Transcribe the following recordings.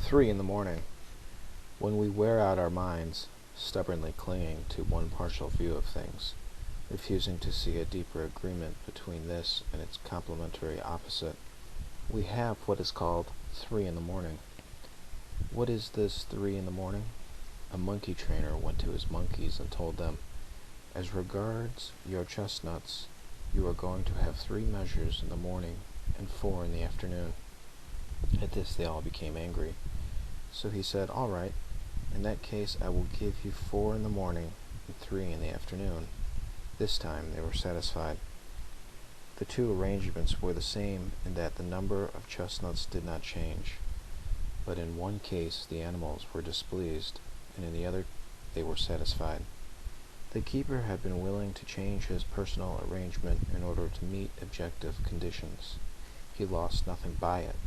3 in the morning. When we wear out our minds, stubbornly clinging to one partial view of things, refusing to see a deeper agreement between this and its complementary opposite, we have what is called 3 in the morning. What is this 3 in the morning? A monkey trainer went to his monkeys and told them, "As regards your chestnuts, you are going to have 3 measures in the morning and 4 in the afternoon." At this they all became angry. So he said, "All right, in that case I will give you 4 in the morning and 3 in the afternoon." This time they were satisfied. The 2 arrangements were the same in that the number of chestnuts did not change, but in one case the animals were displeased, and in the other they were satisfied. The keeper had been willing to change his personal arrangement in order to meet objective conditions. He lost nothing by it.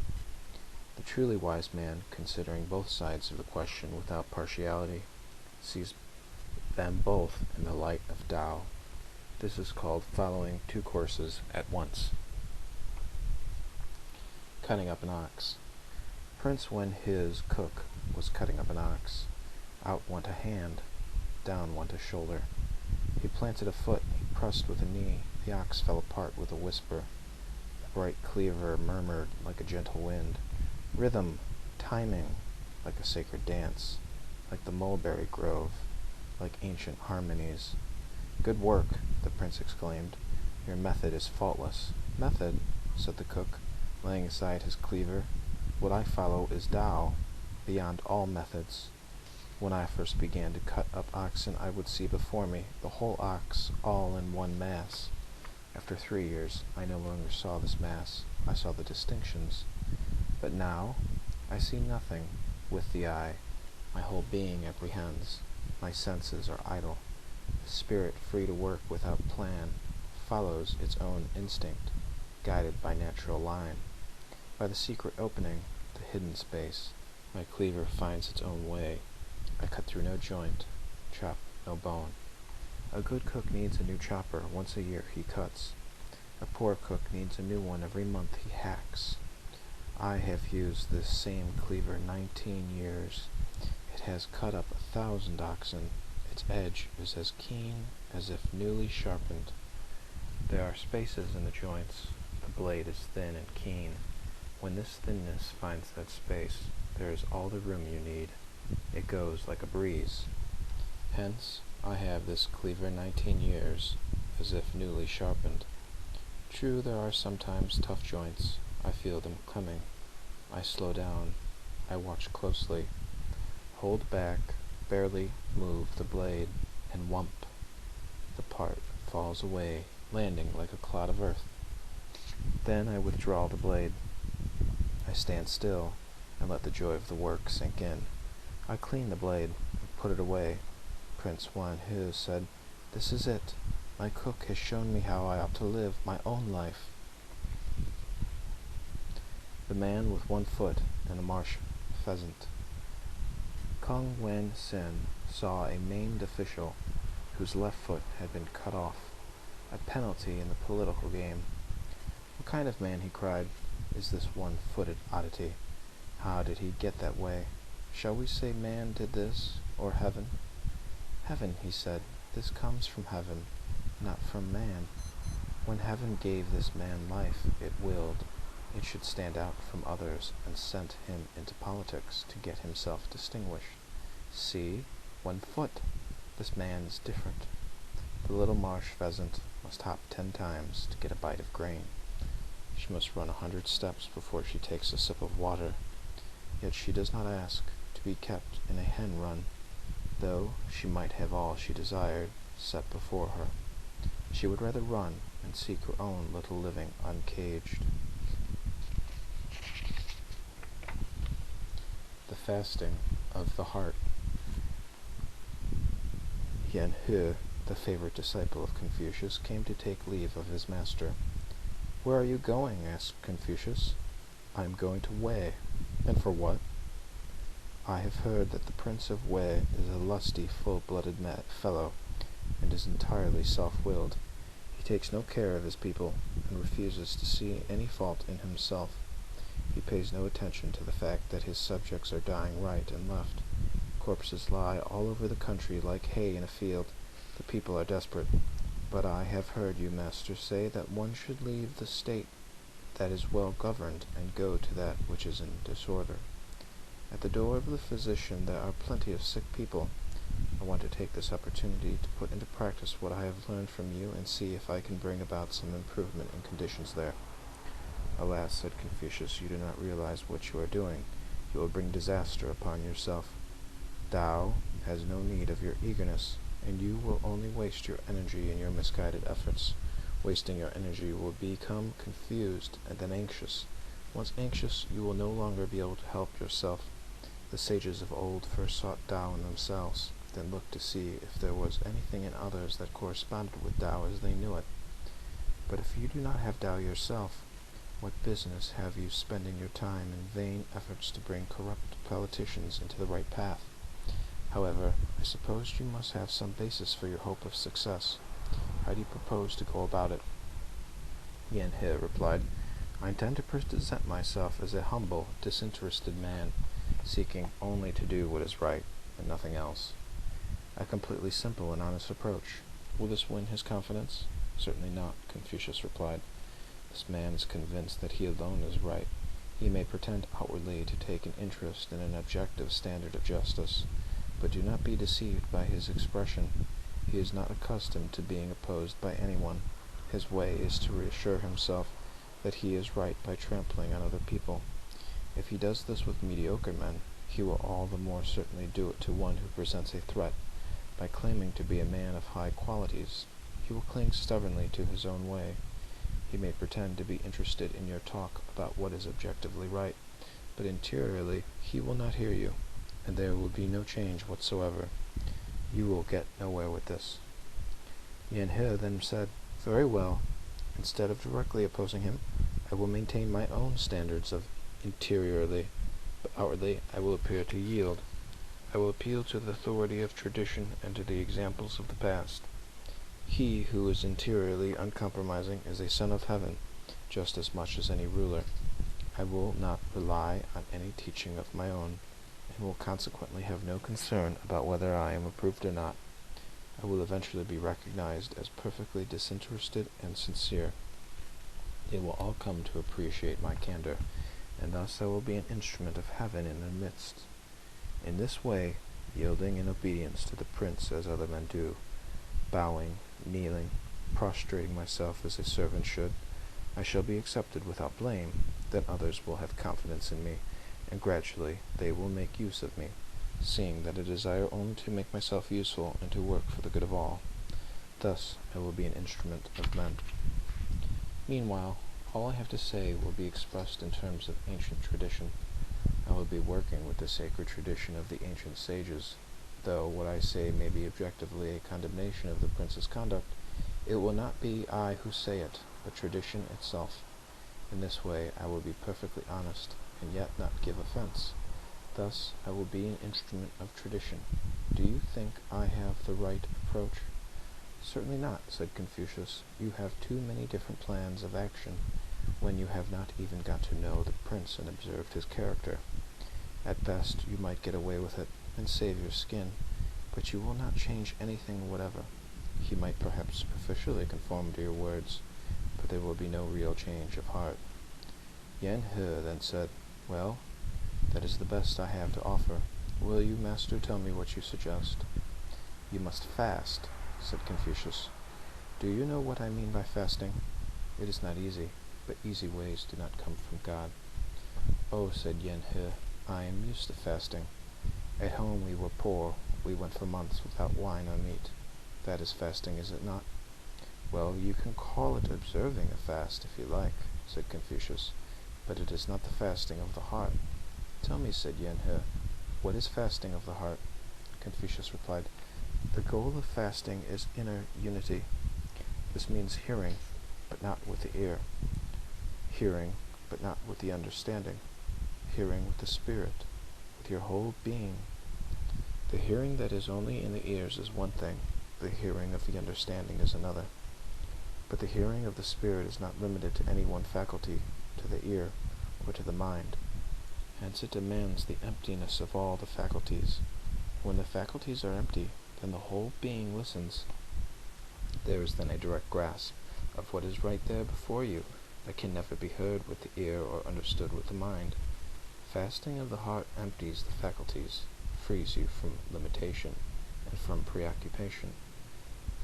The truly wise man, considering both sides of the question without partiality, sees them both in the light of Tao. This is called following 2 courses at once. Cutting up an ox. Prince, when his cook was cutting up an ox, out went a hand, down went a shoulder. He planted a foot, he pressed with a knee, the ox fell apart with a whisper. The bright cleaver murmured like a gentle wind. Rhythm, timing, like a sacred dance, like the mulberry grove, like ancient harmonies. "Good work," the prince exclaimed. "Your method is faultless." "Method?" said the cook, laying aside his cleaver. "What I follow is Tao, beyond all methods. When I first began to cut up oxen, I would see before me the whole ox all in one mass. After 3 years, I no longer saw this mass, I saw the distinctions. But now, I see nothing with the eye. My whole being apprehends. My senses are idle. The spirit, free to work without plan, follows its own instinct, guided by natural line. By the secret opening, the hidden space, my cleaver finds its own way. I cut through no joint, chop no bone. A good cook needs a new chopper. Once a year he cuts. A poor cook needs a new one every month he hacks. I have used this same cleaver 19 years. It has cut up 1,000 oxen. Its edge is as keen as if newly sharpened. There are spaces in the joints. The blade is thin and keen. When this thinness finds that space, there is all the room you need. It goes like a breeze. Hence, I have this cleaver 19 years, as if newly sharpened. True, there are sometimes tough joints. I feel them coming. I slow down. I watch closely. Hold back, barely move the blade, and whump! The part falls away, landing like a clod of earth. Then I withdraw the blade. I stand still, and let the joy of the work sink in. I clean the blade, and put it away. Prince Wan Hu said, "This is it. My cook has shown me how I ought to live my own life." The man with 1 foot and a marsh pheasant. Kung Wen Sin saw a maimed official whose left foot had been cut off, a penalty in the political game. "What kind of man," he cried, "is this 1-footed oddity? How did he get that way? Shall we say man did this, or heaven?" "Heaven," he said. "This comes from heaven, not from man. When heaven gave this man life, it willed it should stand out from others, and sent him into politics to get himself distinguished. See, 1 foot! This man is different. The little marsh pheasant must hop 10 times to get a bite of grain. She must run 100 steps before she takes a sip of water. Yet she does not ask to be kept in a hen run, though she might have all she desired set before her. She would rather run and seek her own little living uncaged." The fasting of the heart. Yan He, the favorite disciple of Confucius, came to take leave of his master. "Where are you going?" asked Confucius. "I am going to Wei." "And for what?" "I have heard that the Prince of Wei is a lusty, full-blooded fellow, and is entirely self-willed. He takes no care of his people, and refuses to see any fault in himself. He pays no attention to the fact that his subjects are dying right and left. Corpses lie all over the country like hay in a field. The people are desperate. But I have heard you, master, say that one should leave the state that is well governed and go to that which is in disorder. At the door of the physician there are plenty of sick people. I want to take this opportunity to put into practice what I have learned from you and see if I can bring about some improvement in conditions there. Alas, said Confucius, you do not realize what you are doing. You will bring disaster upon yourself. Tao has no need of your eagerness, and you will only waste your energy in your misguided efforts. Wasting your energy will become confused and then anxious. Once anxious, you will no longer be able to help yourself. The sages of old first sought Tao in themselves, then looked to see if there was anything in others that corresponded with Tao as they knew it. But if you do not have Tao yourself, what business have you spending your time in vain efforts to bring corrupt politicians into the right path? However, I suppose you must have some basis for your hope of success. How do you propose to go about it? Yan He replied, I intend to present myself as a humble, disinterested man, seeking only to do what is right, and nothing else. A completely simple and honest approach. Will this win his confidence? Certainly not, Confucius replied. This man is convinced that he alone is right. He may pretend outwardly to take an interest in an objective standard of justice, but do not be deceived by his expression. He is not accustomed to being opposed by anyone. His way is to reassure himself that he is right by trampling on other people. If he does this with mediocre men, he will all the more certainly do it to one who presents a threat. By claiming to be a man of high qualities, he will cling stubbornly to his own way. He may pretend to be interested in your talk about what is objectively right, but interiorly he will not hear you, and there will be no change whatsoever. You will get nowhere with this. Yan He then said, Very well. Instead of directly opposing him, I will maintain my own standards of interiorly, but outwardly I will appear to yield. I will appeal to the authority of tradition and to the examples of the past. He who is interiorly uncompromising is a son of heaven, just as much as any ruler. I will not rely on any teaching of my own, and will consequently have no concern about whether I am approved or not. I will eventually be recognized as perfectly disinterested and sincere. They will all come to appreciate my candor, and thus I will be an instrument of heaven in their midst. In this way, yielding in obedience to the prince as other men do, bowing, kneeling, prostrating myself as a servant should, I shall be accepted without blame. Then others will have confidence in me, and gradually they will make use of me, seeing that I desire only to make myself useful and to work for the good of all. Thus I will be an instrument of men. Meanwhile, all I have to say will be expressed in terms of ancient tradition. I will be working with the sacred tradition of the ancient sages. Though what I say may be objectively a condemnation of the prince's conduct, it will not be I who say it, but tradition itself. In this way I will be perfectly honest, and yet not give offense. Thus I will be an instrument of tradition. Do you think I have the right approach? Certainly not, said Confucius. You have too many different plans of action, when you have not even got to know the prince and observed his character. At best you might get away with it, and save your skin, but you will not change anything whatever. He might perhaps superficially conform to your words, but there will be no real change of heart. Yan He then said, Well, that is the best I have to offer. Will you, master, tell me what you suggest? You must fast, said Confucius. Do you know what I mean by fasting? It is not easy, but easy ways do not come from God. Oh, said Yan He, I am used to fasting. At home we were poor. We went for months without wine or meat. That is fasting, is it not? Well, you can call it observing a fast if you like, said Confucius, but it is not the fasting of the heart. Tell me, said Yan He, what is fasting of the heart? Confucius replied, The goal of fasting is inner unity. This means hearing, but not with the ear. Hearing, but not with the understanding. Hearing with the spirit, with your whole being. The hearing that is only in the ears is one thing, the hearing of the understanding is another. But the hearing of the spirit is not limited to any one faculty, to the ear, or to the mind. Hence it demands the emptiness of all the faculties. When the faculties are empty, then the whole being listens. There is then a direct grasp of what is right there before you that can never be heard with the ear or understood with the mind. Fasting of the heart empties the faculties, frees you from limitation and from preoccupation.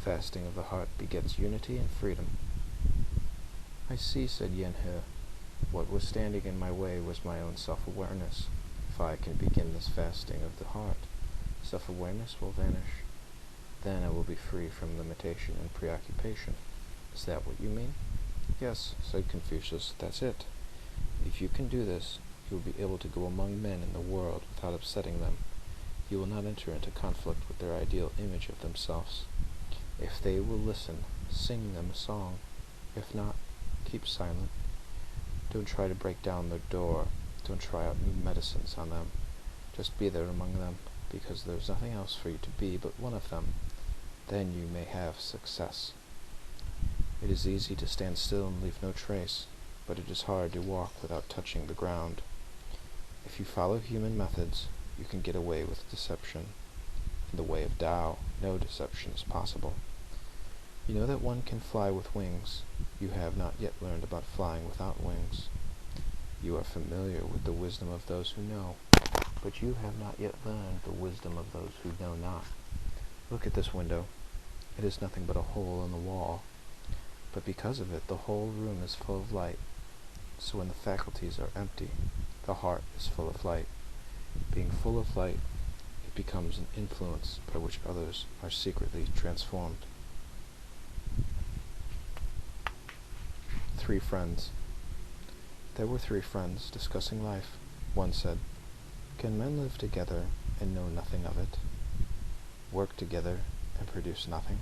Fasting of the heart begets unity and freedom. I see, said Yen-He. What was standing in my way was my own self-awareness. If I can begin this fasting of the heart, self-awareness will vanish. Then I will be free from limitation and preoccupation. Is that what you mean? Yes, said Confucius, that's it. If you can do this, you will be able to go among men in the world without upsetting them. You will not enter into conflict with their ideal image of themselves. If they will listen, sing them a song. If not, keep silent. Don't try to break down their door. Don't try out new medicines on them. Just be there among them, because there's nothing else for you to be but one of them. Then you may have success. It is easy to stand still and leave no trace, but it is hard to walk without touching the ground. If you follow human methods, you can get away with deception. In the way of Tao, no deception is possible. You know that one can fly with wings. You have not yet learned about flying without wings. You are familiar with the wisdom of those who know, but you have not yet learned the wisdom of those who know not. Look at this window. It is nothing but a hole in the wall, but because of it, the whole room is full of light. So when the faculties are empty, the heart is full of light. Being full of light, it becomes an influence by which others are secretly transformed. 3 friends. There were 3 friends discussing life. One said, "Can men live together and know nothing of it? Work together and produce nothing?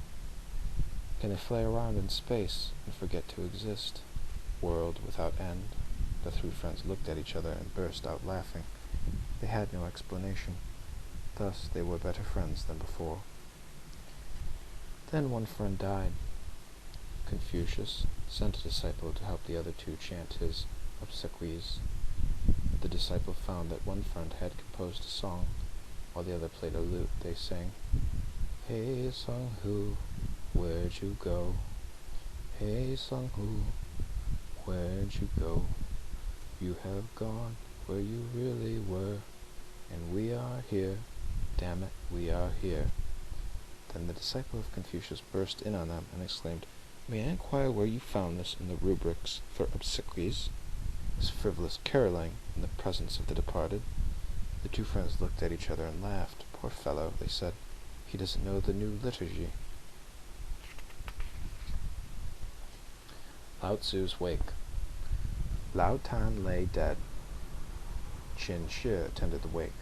Can they fly around in space and forget to exist? World without end?" The 3 friends looked at each other and burst out laughing. They had no explanation. Thus they were better friends than before. Then one friend died. Confucius sent a disciple to help the other 2 chant his obsequies. The disciple found that one friend had composed a song, while the other played a lute. They sang, "Hey Sung-Hu, where'd you go? Hey Sung-Hu, where'd you go? You have gone where you really were, and we are here, damn it, we are here." Then the disciple of Confucius burst in on them and exclaimed, "May I inquire where you found this in the rubrics for obsequies? This frivolous caroling in the presence of the departed?" The 2 friends looked at each other and laughed. "Poor fellow," they said, "he doesn't know the new liturgy." Lao Tzu's wake. Lao Tan lay dead. Qin Shi attended the wake.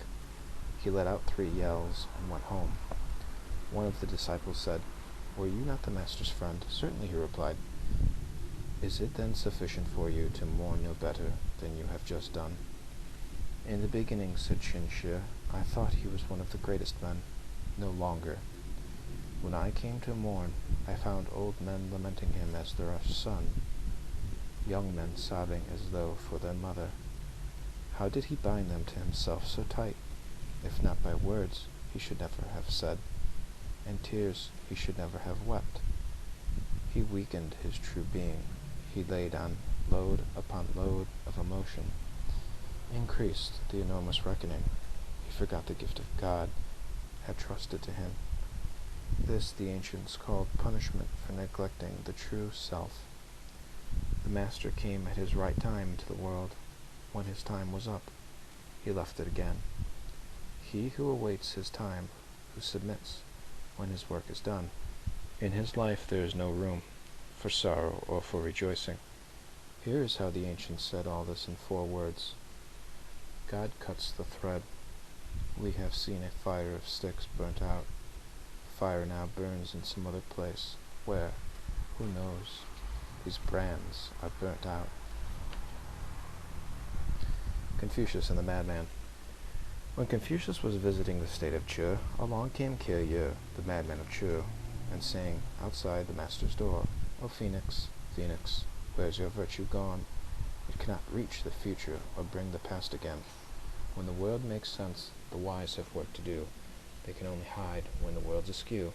He let out 3 yells and went home. One of the disciples said, "Were you not the master's friend?" "Certainly," he replied. "Is it then sufficient for you to mourn no better than you have just done?" "In the beginning," said Qin Shi, "I thought he was one of the greatest men. No longer. When I came to mourn, I found old men lamenting him as their son, young men sobbing as though for their mother. How did he bind them to himself so tight? If not by words, he should never have said, and tears he should never have wept. He weakened his true being. He laid on load upon load of emotion, increased the enormous reckoning. He forgot the gift of God had trusted to him. This the ancients called punishment for neglecting the true self. The master came at his right time into the world. When his time was up, he left it again. He who awaits his time, who submits when his work is done, in his life there is no room for sorrow or for rejoicing. Here is how the ancients said all this in 4 words. God cuts the thread. We have seen a fire of sticks burnt out. Fire now burns in some other place. Where? Who knows? These brands are burnt out. Confucius and the Madman. When Confucius was visiting the state of Chu, along came Ye, the madman of Chu, and sang outside the master's door, "O Phoenix, Phoenix, where's your virtue gone? It cannot reach the future or bring the past again. When the world makes sense, the wise have work to do. They can only hide when the world's askew.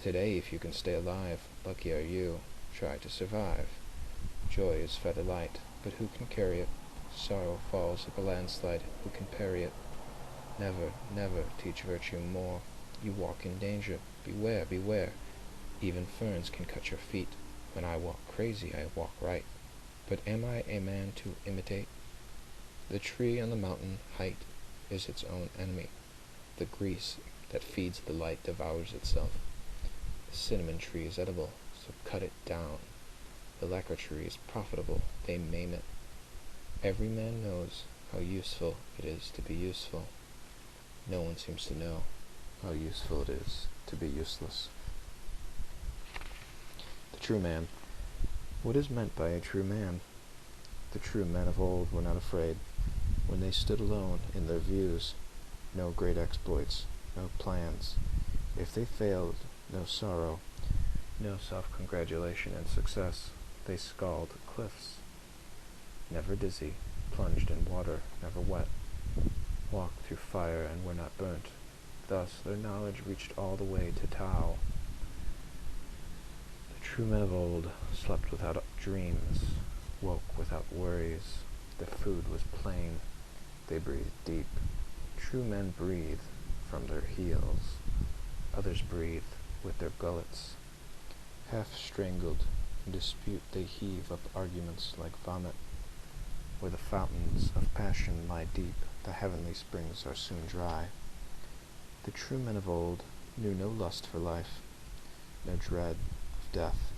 Today, if you can stay alive, lucky are you. Try to survive. Joy is feather light, but who can carry it? Sorrow falls like a landslide, who can parry it? Never, never teach virtue more. You walk in danger. Beware, beware. Even ferns can cut your feet. When I walk crazy, I walk right. But am I a man to imitate? The tree on the mountain height is its own enemy. The grease that feeds the light devours itself. The cinnamon tree is edible, so cut it down. The lacquer tree is profitable, they maim it. Every man knows how useful it is to be useful. No one seems to know how useful it is to be useless. The true man. What is meant by a true man? The true men of old were not afraid. When they stood alone in their views, no great exploits, no plans. If they failed, no sorrow, no self-congratulation in success. They scaled cliffs. Never dizzy, plunged in water, never wet. Walked through fire and were not burnt. Thus their knowledge reached all the way to Tao. The true men of old slept without dreams, woke without worries. Their food was plain. They breathed deep. True men breathe from their heels. Others breathe with their gullets. Half strangled, in dispute they heave up arguments like vomit. Where the fountains of passion lie deep, the heavenly springs are soon dry. The true men of old knew no lust for life, no dread of death.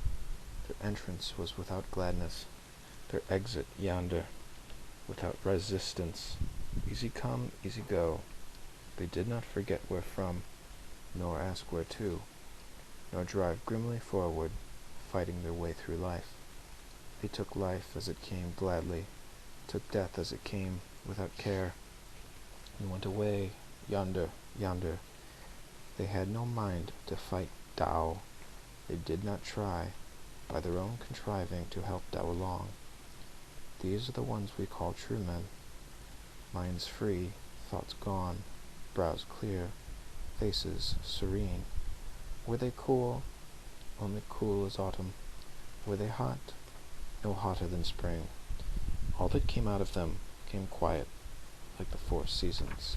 Their entrance was without gladness, their exit yonder, without resistance. Easy come, easy go. They did not forget where from, nor ask where to, nor drive grimly forward, fighting their way through life. They took life as it came gladly, took death as it came without care, and went away yonder, yonder. They had no mind to fight Tao. They did not try, by their own contriving, to help Tao along. These are the ones we call true men. Minds free, thoughts gone, brows clear, faces serene. Were they cool? Only cool as autumn. Were they hot? No hotter than spring. All that came out of them came quiet, like the 4 seasons.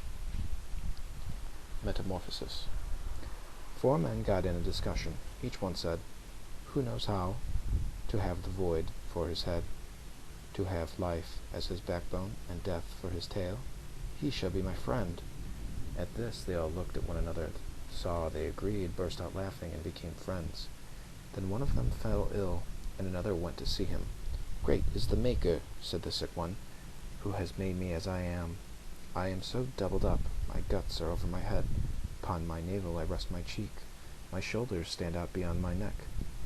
Metamorphosis. 4 men got in a discussion. Each one said, "Who knows how? To have the void for his head, to have life as his backbone and death for his tail. He shall be my friend." At this they all looked at one another, saw they agreed, burst out laughing, and became friends. Then one of them fell ill, and another went to see him. "Great is the Maker," said the sick one, "who has made me as I am. I am so doubled up, my guts are over my head. Upon my navel I rest my cheek. My shoulders stand out beyond my neck.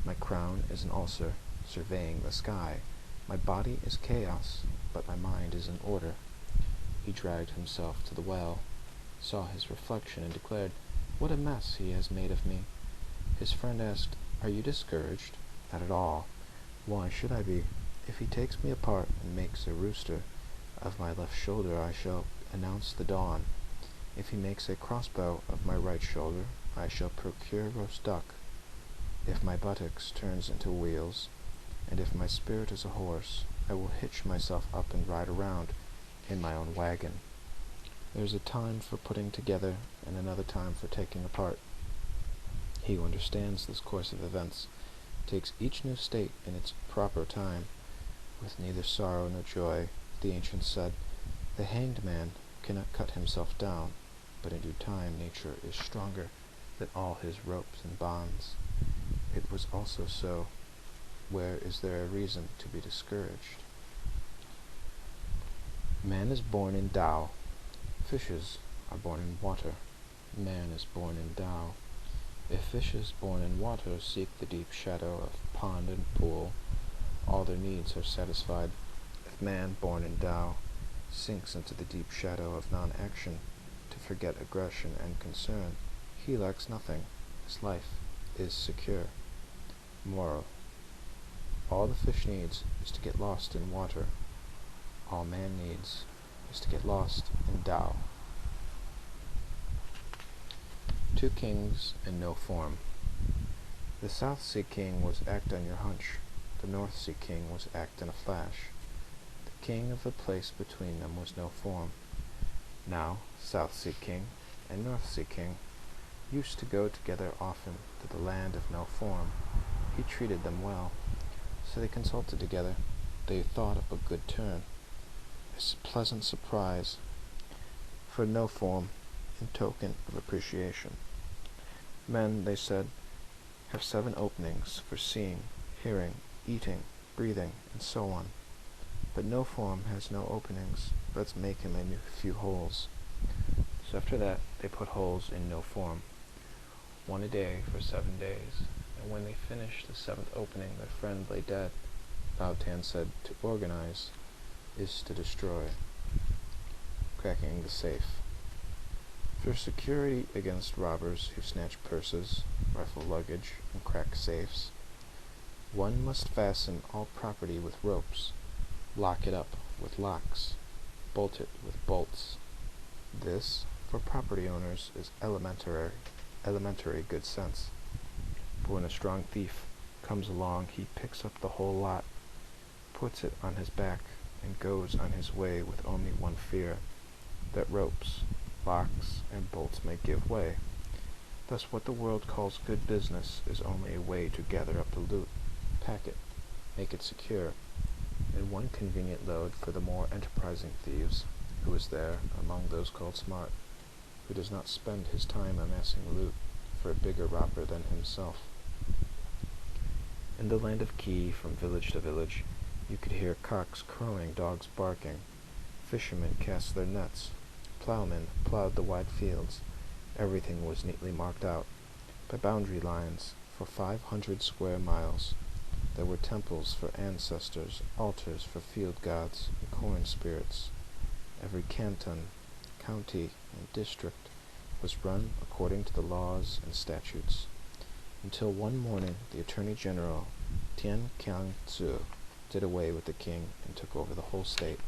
My crown is an ulcer, surveying the sky. My body is chaos, but my mind is in order." He dragged himself to the well, saw his reflection, and declared, "What a mess he has made of me." His friend asked, "Are you discouraged?" "Not at all. Why should I be? If he takes me apart and makes a rooster of my left shoulder, I shall announce the dawn. If he makes a crossbow of my right shoulder, I shall procure roast duck. If my buttocks turns into wheels, and if my spirit is a horse, I will hitch myself up and ride around in my own wagon. There's a time for putting together and another time for taking apart. He who understands this course of events takes each new state in its proper time, with neither sorrow nor joy." The ancients said, "The hanged man cannot cut himself down, but in due time nature is stronger than all his ropes and bonds." It was also so. Where is there a reason to be discouraged? Man is born in Tao. Fishes are born in water. Man is born in Tao. If fishes born in water seek the deep shadow of pond and pool, all their needs are satisfied. If man born in Tao sinks into the deep shadow of non-action to forget aggression and concern, he lacks nothing. His life is secure. Moral: all the fish needs is to get lost in water. All man needs is to get lost in Tao. 2 kings and no form. The South Sea King was act on your hunch. The North Sea King was act in a flash. The king of the place between them was no form. Now, South Sea King and North Sea King used to go together often to the land of no form. He treated them well, so they consulted together. They thought up a good turn, a pleasant surprise for no form in token of appreciation. Men, they said, have 7 openings for seeing, hearing, eating, breathing, and so on. But no form has no openings. Let's make him a few holes. So after that, they put holes in no form, 1 a day for 7 days. And when they finished the 7th opening, their friend lay dead. Lao Tan said, to organize is to destroy. Cracking the safe. For security against robbers who snatch purses, rifle luggage, and crack safes, one must fasten all property with ropes, lock it up with locks, bolt it with bolts. This, for property owners, is elementary good sense. But when a strong thief comes along, he picks up the whole lot, puts it on his back, and goes on his way with only one fear, that ropes, locks, and bolts may give way. Thus what the world calls good business is only a way to gather up the loot, pack it, make it secure, and one convenient load for the more enterprising thieves, who is there among those called smart, who does not spend his time amassing loot for a bigger robber than himself. In the land of Ki, from village to village, you could hear cocks crowing, dogs barking, fishermen cast their nets, plowmen plowed the wide fields. Everything was neatly marked out by boundary lines for 500 square miles. There were temples for ancestors, altars for field gods and corn spirits. Every canton, county, and district was run according to the laws and statutes, until one morning the Attorney General, Chuang Tzu, did away with the king and took over the whole state.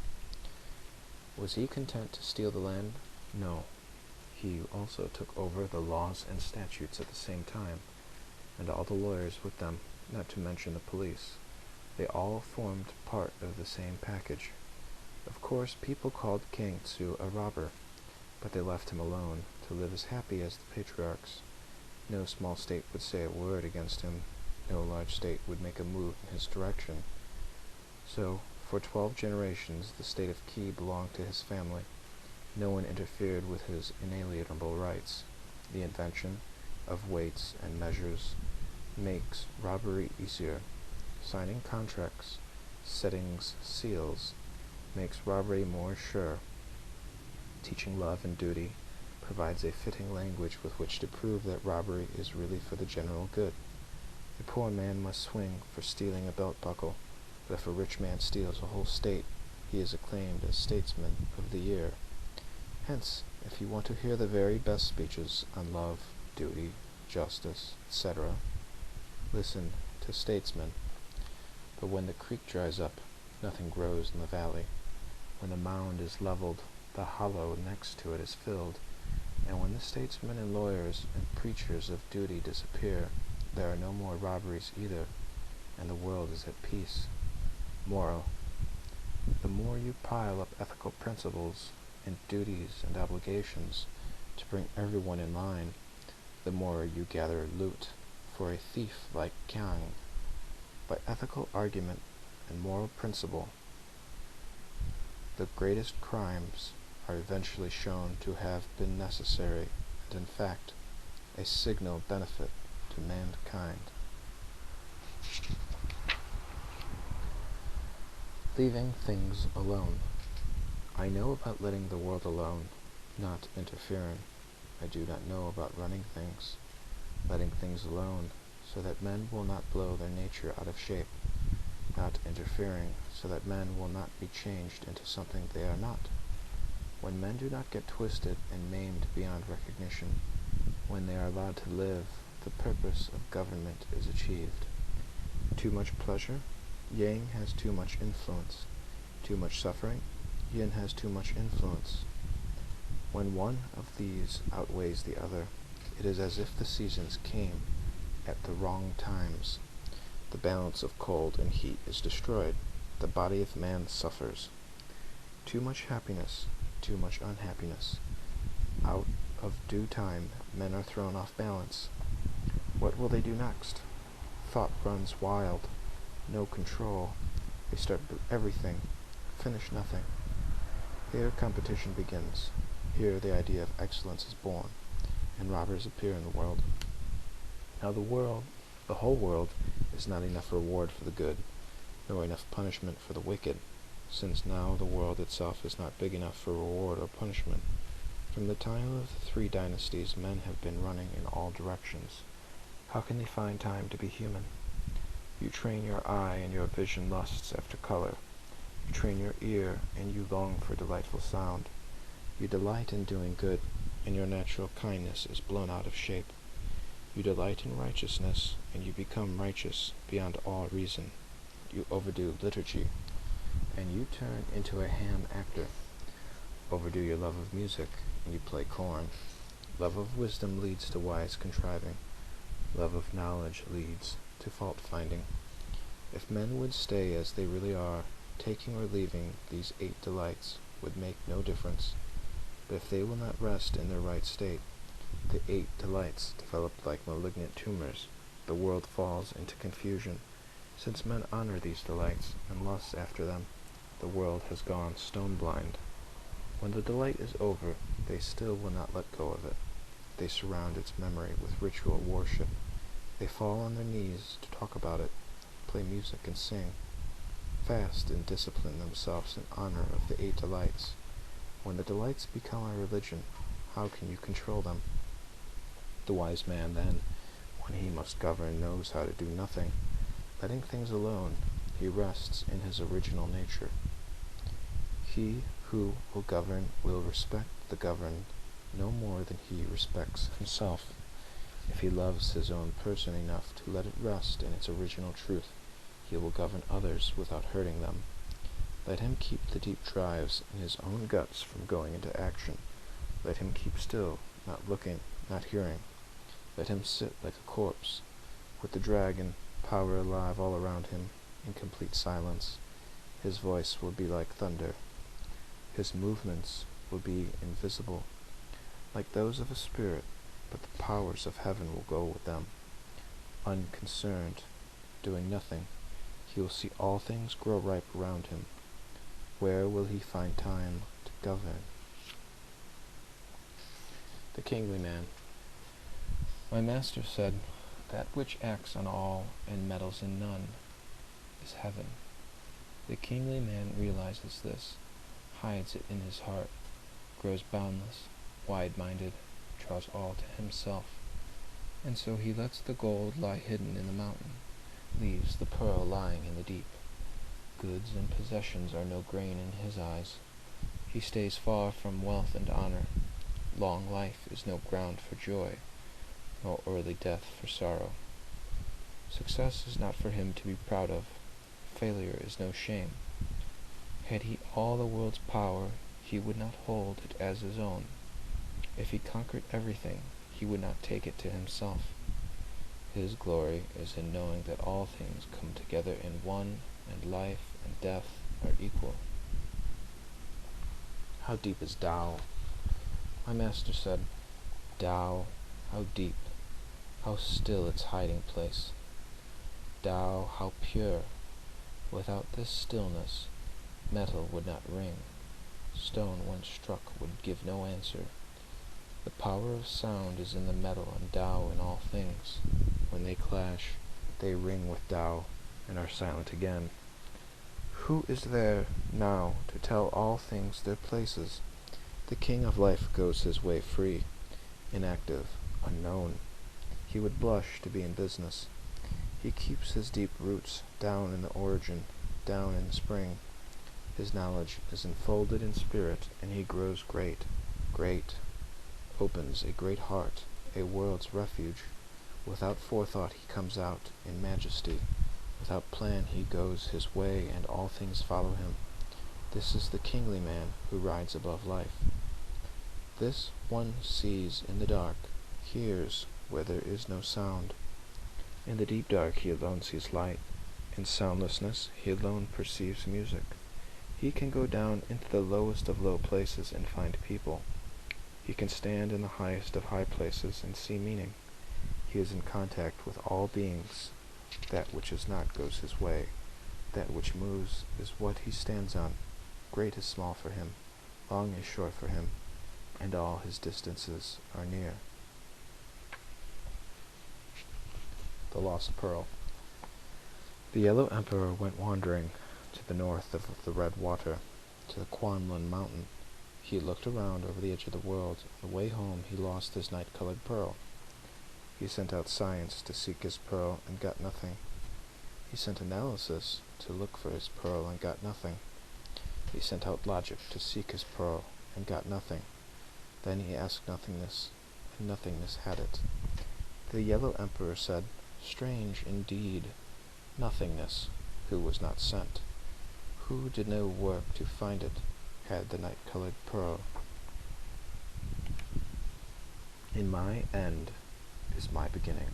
Was he content to steal the land? No. He also took over the laws and statutes at the same time, and all the lawyers with them, not to mention the police. They all formed part of the same package. Of course, people called King Tzu a robber, but they left him alone to live as happy as the patriarchs. No small state would say a word against him. No large state would make a move in his direction. So, for 12 generations, the state of Qi belonged to his family. No one interfered with his inalienable rights. The invention of weights and measures makes robbery easier. Signing contracts, setting seals, makes robbery more sure. Teaching love and duty provides a fitting language with which to prove that robbery is really for the general good. A poor man must swing for stealing a belt buckle, but if a rich man steals a whole state, he is acclaimed as Statesman of the Year. Hence, if you want to hear the very best speeches on love, duty, justice, etc., listen to statesmen. But when the creek dries up, nothing grows in the valley. When the mound is leveled, the hollow next to it is filled. And when the statesmen and lawyers and preachers of duty disappear, there are no more robberies either, and the world is at peace. Moral: the more you pile up ethical principles and duties and obligations to bring everyone in line, the more you gather loot for a thief like Kiang. By ethical argument and moral principle, the greatest crimes are eventually shown to have been necessary and in fact a signal benefit to mankind. Leaving things alone. I know about letting the world alone, not interfering. I do not know about running things, letting things alone, so that men will not blow their nature out of shape, not interfering, so that men will not be changed into something they are not. When men do not get twisted and maimed beyond recognition, when they are allowed to live, the purpose of government is achieved. Too much pleasure? Yang has too much influence. Too much suffering? yin has too much influence. When one of these outweighs the other, it is as if the seasons came at the wrong times. The balance of cold and heat is destroyed. The body of man suffers. Too much happiness, too much unhappiness. Out of due time, men are thrown off balance. What will they do next? Thought runs wild. No control. They start everything, finish nothing. Here competition begins. Here the idea of excellence is born, and robbers appear in the world. Now the whole world, is not enough reward for the good, nor enough punishment for the wicked, since now the world itself is not big enough for reward or punishment. From the time of the 3 dynasties, men have been running in all directions. How can they find time to be human? You train your eye, and your vision lusts after color. You train your ear, and you long for delightful sound. You delight in doing good, and your natural kindness is blown out of shape. You delight in righteousness, and you become righteous beyond all reason. You overdo liturgy, and you turn into a ham actor. Overdo your love of music, and you play corn. Love of wisdom leads to wise contriving. Love of knowledge leads to fault-finding. If men would stay as they really are, taking or leaving these 8 delights would make no difference. But if they will not rest in their right state, the 8 delights develop like malignant tumors. The world falls into confusion. Since men honor these delights and lust after them, the world has gone stone-blind. When the delight is over, they still will not let go of it. They surround its memory with ritual worship. They fall on their knees to talk about it, play music and sing, fast and discipline themselves in honor of the 8 delights. When the delights become a religion, how can you control them? The wise man, then, when he must govern, knows how to do nothing. Letting things alone, he rests in his original nature. He who will govern will respect the governed no more than he respects himself. If he loves his own person enough to let it rest in its original truth, he will govern others without hurting them. Let him keep the deep drives in his own guts from going into action. Let him keep still, not looking, not hearing. Let him sit like a corpse, with the dragon power alive all around him, in complete silence. His voice will be like thunder. His movements will be invisible, like those of a spirit, but the powers of heaven will go with them. Unconcerned, doing nothing, he will see all things grow ripe around him. Where will he find time to govern? The Kingly Man. My master said, that which acts on all and meddles in none is heaven. The kingly man realizes this, hides it in his heart, grows boundless, wide-minded, draws all to himself, and so he lets the gold lie hidden in the mountain, leaves the pearl lying in the deep. Goods and possessions are no grain in his eyes. He stays far from wealth and honor. Long life is no ground for joy, nor early death for sorrow. Success is not for him to be proud of. Failure is no shame. Had he all the world's power, he would not hold it as his own. If he conquered everything, he would not take it to himself. His glory is in knowing that all things come together in one, and life and death are equal. How deep is Tao? My master said, Tao, how deep, how still its hiding place. Tao, how pure. Without this stillness, metal would not ring. Stone, when struck, would give no answer. The power of sound is in the metal and Tao in all things. When they clash, they ring with Tao and are silent again. Who is there now to tell all things their places? The king of life goes his way free, inactive, unknown. He would blush to be in business. He keeps his deep roots down in the origin, down in spring. His knowledge is enfolded in spirit, and he grows great, great, opens a great heart, a world's refuge. Without forethought he comes out in majesty. Without plan he goes his way, and all things follow him. This is the kingly man who rides above life. This one sees in the dark, hears where there is no sound. In the deep dark he alone sees light. In soundlessness he alone perceives music. He can go down into the lowest of low places and find people. He can stand in the highest of high places and see meaning. He is in contact with all beings. That which is not goes his way. That which moves is what he stands on. Great is small for him. Long is short for him. And all his distances are near. The Lost Pearl. The Yellow Emperor went wandering to the north of the Red Water, to the Kwanlun Mountain. He looked around over the edge of the world. On the way home he lost his night-colored pearl. He sent out science to seek his pearl and got nothing. He sent analysis to look for his pearl and got nothing. He sent out logic to seek his pearl and got nothing. Then he asked nothingness, and nothingness had it. The Yellow Emperor said, "Strange indeed, nothingness, who was not sent, who did no work to find it, had the night-colored pearl. In my end is my beginning.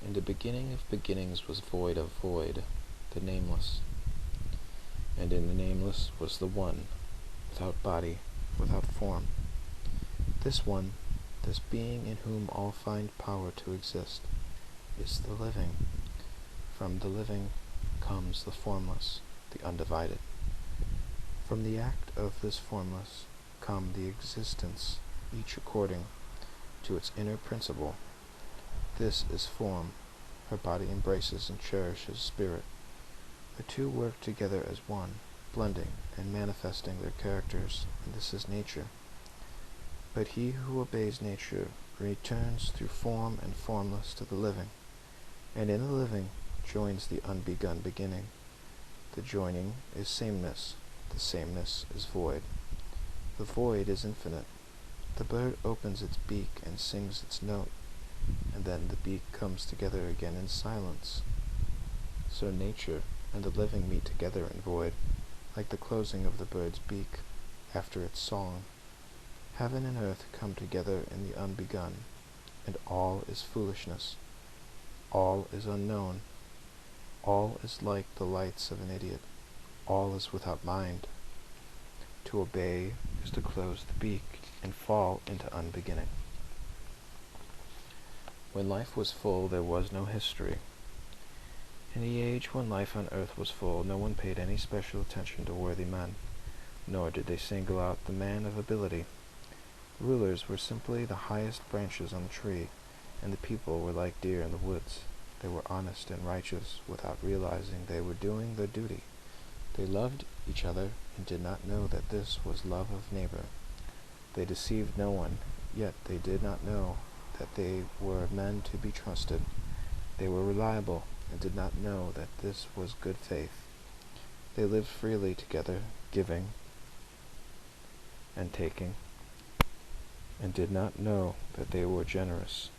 In the beginning of beginnings was void of void, the nameless. And in the nameless was the One, without body, without form. This One, this being in whom all find power to exist, is the living. From the living comes the formless, the undivided. From the act of this formless come the existence, each according to its inner principle. This is form. Her body embraces and cherishes spirit. The two work together as one, blending and manifesting their characters, and this is nature. But he who obeys nature returns through form and formless to the living, and in the living joins the unbegun beginning. The joining is sameness, the sameness is void. The void is infinite. The bird opens its beak and sings its note, and then the beak comes together again in silence. So nature and the living meet together in void, like the closing of the bird's beak after its song. Heaven and earth come together in the unbegun, and all is foolishness. All is unknown. All is like the lights of an idiot. All is without mind. To obey is to close the beak and fall into unbeginning. When life was full, there was no history. In the age when life on earth was full, no one paid any special attention to worthy men, nor did they single out the man of ability. Rulers were simply the highest branches on the tree, and the people were like deer in the woods. They were honest and righteous without realizing they were doing their duty. They loved each other and did not know that this was love of neighbor. They deceived no one, yet they did not know that they were men to be trusted. They were reliable and did not know that this was good faith. They lived freely together, giving and taking, and did not know that they were generous.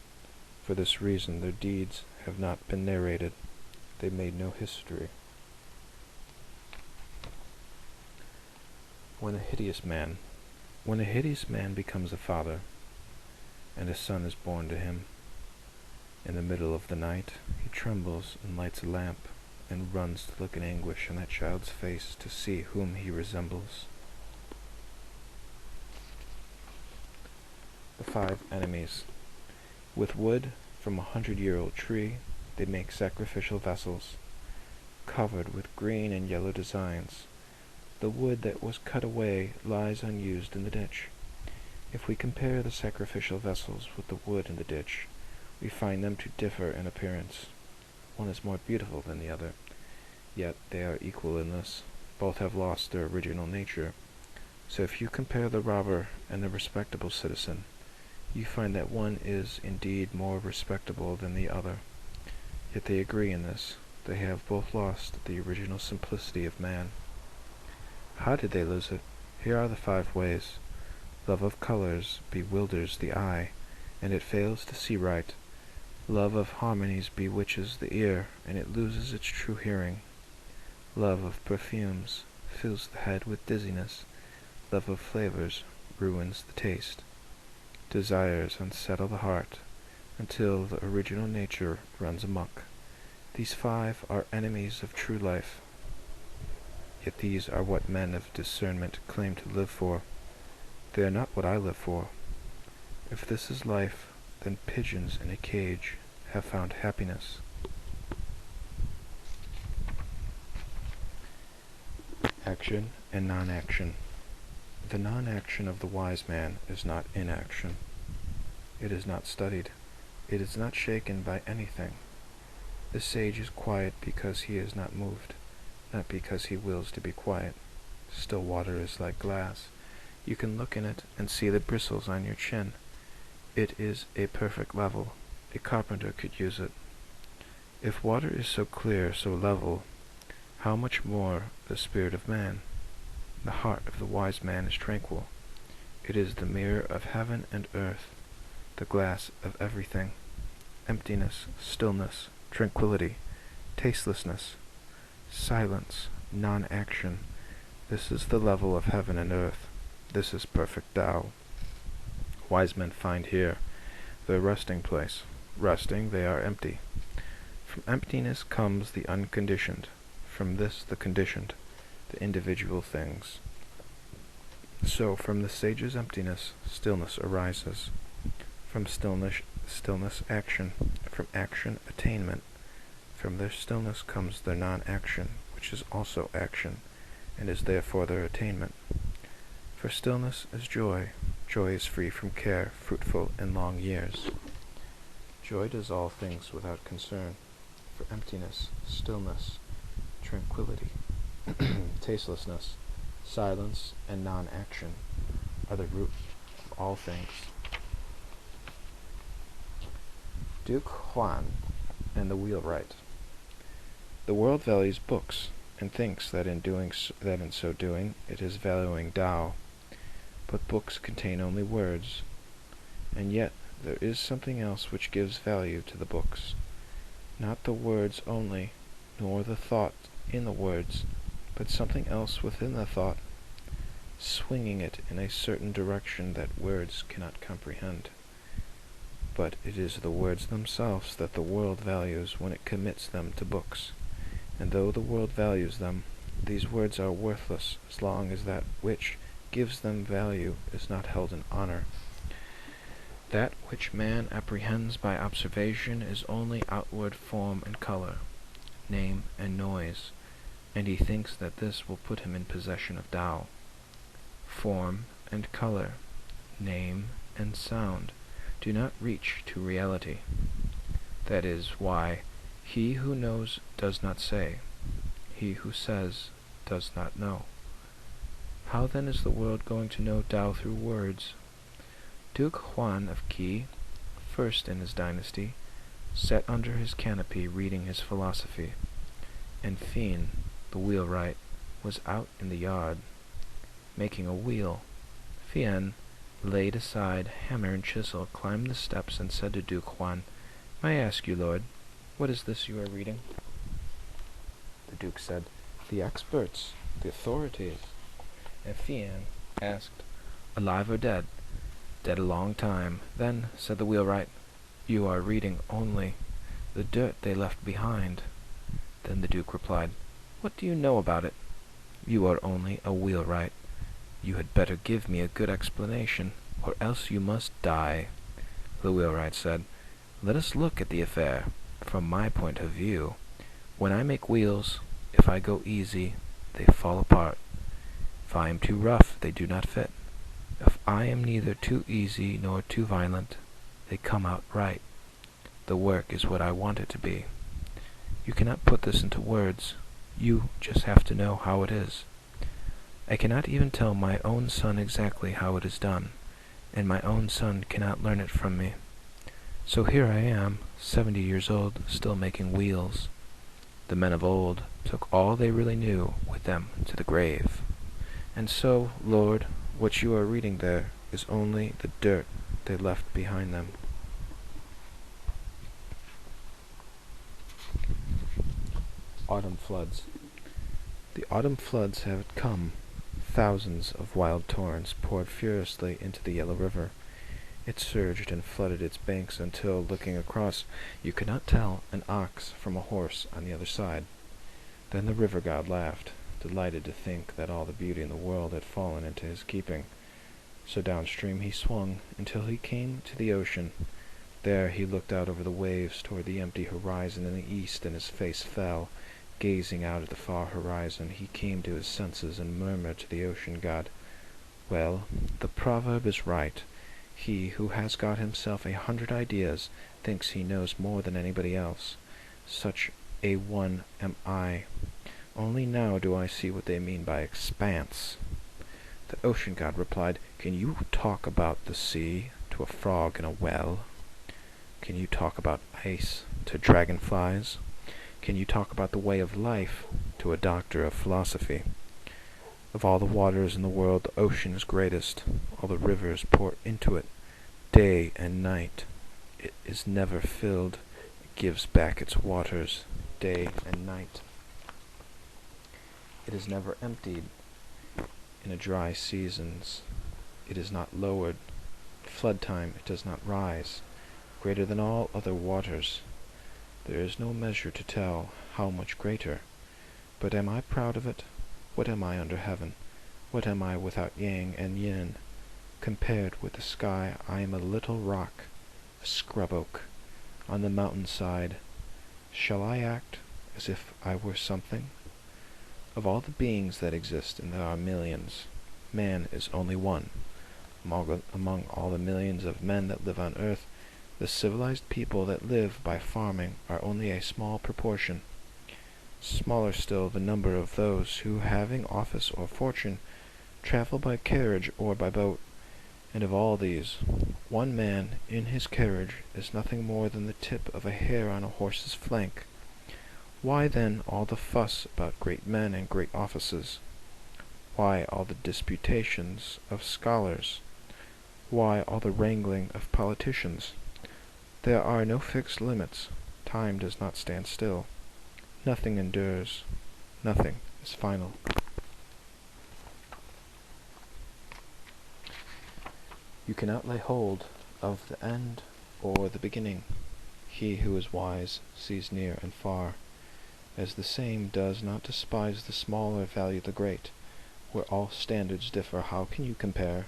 For this reason their deeds have not been narrated. They made no history. When a hideous man becomes a father, and a son is born to him, in the middle of the night he trembles and lights a lamp, and runs to look in anguish on that child's face to see whom he resembles. The 5 enemies. With wood from a 100-year-old tree they make sacrificial vessels, covered with green and yellow designs. The wood that was cut away lies unused in the ditch. If we compare the sacrificial vessels with the wood in the ditch, we find them to differ in appearance. One is more beautiful than the other, yet they are equal in this. Both have lost their original nature. So if you compare the robber and the respectable citizen, you find that one is indeed more respectable than the other. Yet they agree in this. They have both lost the original simplicity of man. How did they lose it? Here are the 5 ways. Love of colors bewilders the eye, and it fails to see right. Love of harmonies bewitches the ear, and it loses its true hearing. Love of perfumes fills the head with dizziness. Love of flavors ruins the taste. Desires unsettle the heart until the original nature runs amok. These 5 are enemies of true life. Yet these are what men of discernment claim to live for. They are not what I live for. If this is life, then pigeons in a cage have found happiness. Action and non-action. The non-action of the wise man is not inaction. It is not studied. It is not shaken by anything. The sage is quiet because he is not moved, not because he wills to be quiet. Still water is like glass. You can look in it and see the bristles on your chin. It is a perfect level. A carpenter could use it. If water is so clear, so level, how much more the spirit of man? The heart of the wise man is tranquil. It is the mirror of heaven and earth, the glass of everything. Emptiness, stillness, tranquility, tastelessness, silence, non-action. This is the level of heaven and earth. This is perfect Tao. Wise men find here their resting place. Resting, they are empty. From emptiness comes the unconditioned. From this, the conditioned, the individual things. So, from the sage's emptiness, stillness arises. From stillness action. From action, attainment. From their stillness comes their non-action, which is also action, and is therefore their attainment. For stillness is joy. Joy is free from care, fruitful in long years. Joy does all things without concern. For emptiness, stillness, tranquility, tastelessness, silence, and non-action are the root of all things. Duke Huan and the Wheelwright. The world values books, and thinks that in so doing it is valuing Tao. But books contain only words, and yet there is something else which gives value to the books. Not the words only, nor the thought in the words, but something else within the thought, swinging it in a certain direction that words cannot comprehend. But it is the words themselves that the world values when it commits them to books. And though the world values them, these words are worthless as long as that which gives them value is not held in honor. That which man apprehends by observation is only outward form and color, name and noise, and he thinks that this will put him in possession of Tao. Form and color, name and sound do not reach to reality. That is why he who knows does not say, he who says does not know. How then is the world going to know Tao through words? Duke Huan of Qi, first in his dynasty, sat under his canopy reading his philosophy, and Fien, the wheelwright, was out in the yard, making a wheel. Fien laid aside hammer and chisel, climbed the steps, and said to Duke Huan, "May I ask you, Lord, what is this you are reading?" The Duke said, "The experts, the authorities." And Fien asked, "Alive or dead?" "Dead a long time." "Then," said the wheelwright, "you are reading only the dirt they left behind." Then the Duke replied, "What do you know about it? You are only a wheelwright. You had better give me a good explanation, or else you must die." The wheelwright said, "Let us look at the affair from my point of view. When I make wheels, if I go easy, they fall apart. If I am too rough, they do not fit. If I am neither too easy nor too violent, they come out right. The work is what I want it to be. You cannot put this into words. You just have to know how it is. I cannot even tell my own son exactly how it is done, and my own son cannot learn it from me. So here I am, 70 years old, still making wheels. The men of old took all they really knew with them to the grave. And so, Lord, what you are reading there is only the dirt they left behind them." Autumn floods. The autumn floods had come. Thousands of wild torrents poured furiously into the yellow river. It surged and flooded its banks until, looking across, you could not tell an ox from a horse on the other side. Then the river god laughed, delighted to think that all the beauty in the world had fallen into his keeping. So downstream he swung until he came to the ocean. There he looked out over the waves toward the empty horizon in the east, and his face fell. Gazing out at the far horizon, he came to his senses and murmured to the ocean god, "Well, the proverb is right. He who has got himself 100 ideas thinks he knows more than anybody else. Such a one am I. Only now do I see what they mean by expanse." The ocean god replied, "Can you talk about the sea to a frog in a well? Can you talk about ice to dragonflies? Can you talk about the way of life to a doctor of philosophy? Of all the waters in the world, the ocean is greatest. All the rivers pour into it, day and night. It is never filled. It gives back its waters, day and night. It is never emptied. In a dry seasons, it is not lowered. At flood time, it does not rise. Greater than all other waters. There is no measure to tell how much greater. But am I proud of it? What am I under heaven? What am I without yang and yin? Compared with the sky, I am a little rock, a scrub oak, on the mountain side. Shall I act as if I were something? Of all the beings that exist, and there are millions, man is only one. Among all the millions of men that live on earth, the civilized people that live by farming are only a small proportion. Smaller still the number of those who, having office or fortune, travel by carriage or by boat. And of all these, one man in his carriage is nothing more than the tip of a hair on a horse's flank. Why then all the fuss about great men and great offices? Why all the disputations of scholars? Why all the wrangling of politicians? There are no fixed limits. Time does not stand still. Nothing endures. Nothing is final. You cannot lay hold of the end or the beginning. He who is wise sees near and far. As the same does not despise the small or value the great. Where all standards differ, how can you compare?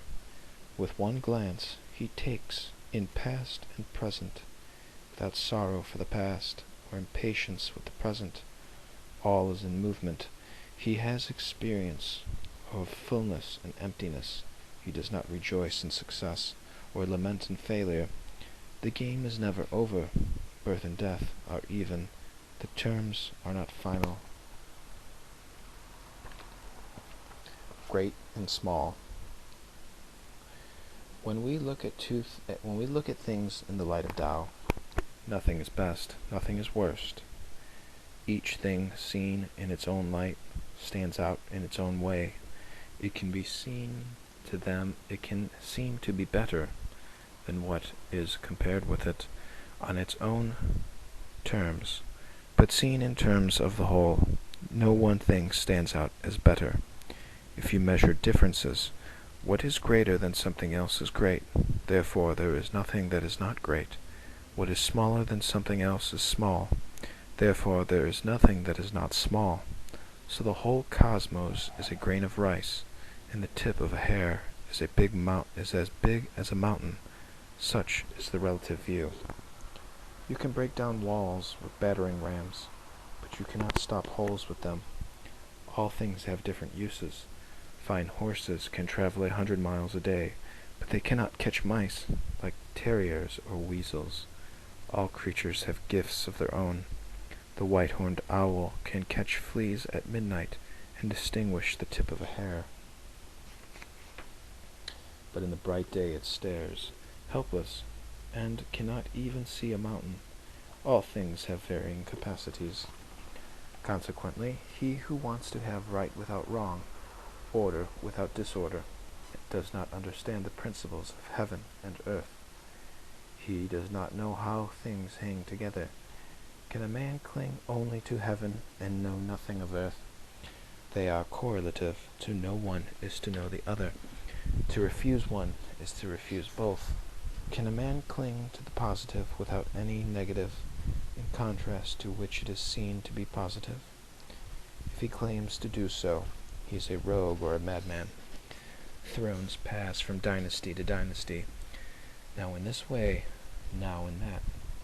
With one glance he takes in past and present, without sorrow for the past, or impatience with the present. All is in movement. He has experience of fullness and emptiness. He does not rejoice in success, or lament in failure. The game is never over. Birth and death are even. The terms are not final. Great and small. When we look at things in the light of Tao, nothing is best, nothing is worst. Each thing seen in its own light stands out in its own way. It can seem to be better than what is compared with it on its own terms, but seen in terms of the whole, no one thing stands out as better. If you measure differences, what is greater than something else is great. Therefore there is nothing that is not great. What is smaller than something else is small. Therefore there is nothing that is not small. So the whole cosmos is a grain of rice, and the tip of a hair is as big as a mountain. Such is the relative view. You can break down walls with battering rams, but you cannot stop holes with them. All things have different uses. Fine horses can travel 100 miles a day, but they cannot catch mice, like terriers or weasels. All creatures have gifts of their own. The white-horned owl can catch fleas at midnight and distinguish the tip of a hair. But in the bright day it stares, helpless, and cannot even see a mountain. All things have varying capacities. Consequently, he who wants to have right without wrong, order without disorder, does not understand the principles of heaven and earth. He does not know how things hang together. Can a man cling only to heaven and know nothing of earth? They are correlative. To know one is to know the other. To refuse one is to refuse both. Can a man cling to the positive without any negative, in contrast to which it is seen to be positive? If he claims to do so, he is a rogue or a madman. Thrones pass from dynasty to dynasty, now in this way, now in that.